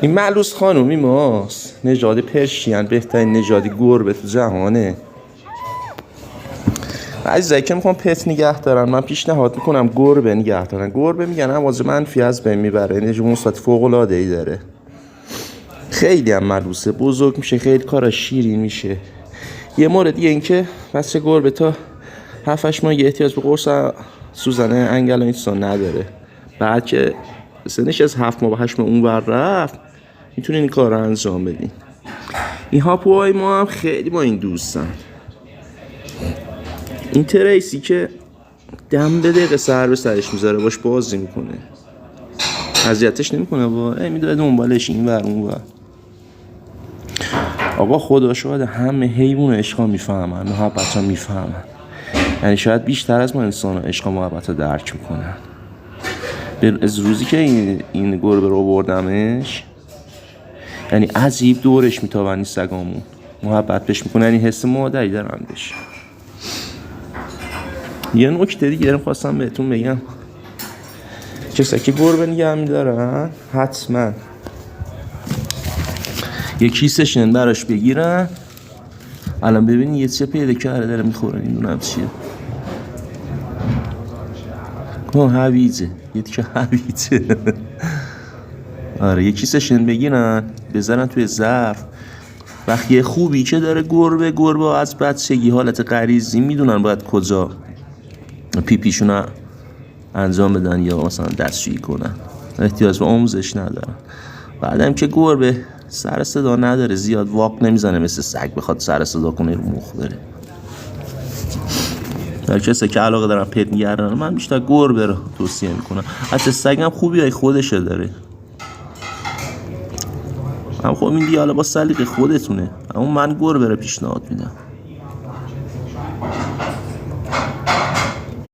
این ملوس خانومی ماست، نژاد پرشین، بهترین نژادی گربه تو جهانه. عزیزایی که میخوام پت نگه دارن، من پیشنهاد میکنم گربه نگه دارن. گربه میگن امواج منفی از بین میبره، انرژی مثبت فوق العاده ای داره. خیلی هم ملوسه، بزرگ میشه، خیلی کارا شیرین میشه. یه مورد دیگه این که بچه گربه تا 7-8 ماه احتیاج به قرص سوزن انگل انسان نداره. بعد که سنش از 7 ماه به 8 ماه اونور رفت، میتونین این کار رو انجام بدین. این هاپوهای ما هم خیلی با این دوستن. این تریسی که دم به دقیقه سر به سرش میذاره، باش بازی میکنه، اذیتش نمیکنه، با میدونه دنبالش این ور اون ور. آقا خدا شاهده همه حیوان عشقا میفهمن، محبت ها میفهمن. یعنی شاید بیشتر از ما انسان ها عشقا محبت ها درک میکنن. از روزی که این گربه رو بردمش، یعنی عجیب دورش میتابن این سگامون، محبت بهش میکنن، یعنی حس مادری دارن بهش. یه نکته دیگه خواستم بهتون بگم، کسایی که گربه نگه میدارن حتما یه کیسه شن براش بگیرن. الان ببینید یه چیه پیدا کرده داره میخوره، نمیدونم چیه. هویجه، یه دیگه هویجه. آره یه کیسه شن بگیرن بذارن توی ظرف. وقتی خوبی که داره گربه از بچگی حالت غریزی میدونن باید کجا پیپیشون انجام بدن یا مثلا دستشویی کنن، احتیاج به آموزش ندارن. بعدم که گربه سر صدا نداره، زیاد واق نمیزنه مثل سگ بخواد سر صدا کنه رو مخ بره. در کسی که علاقه دارن پت نگهدارن، من بیشتر گربه رو توصیه میکنم. حتی سگ هم خوبی های خودشه داره، هم خب این دیگه حالا با سلیقه خودتونه، اما من گربه رو پیشنهاد میدم.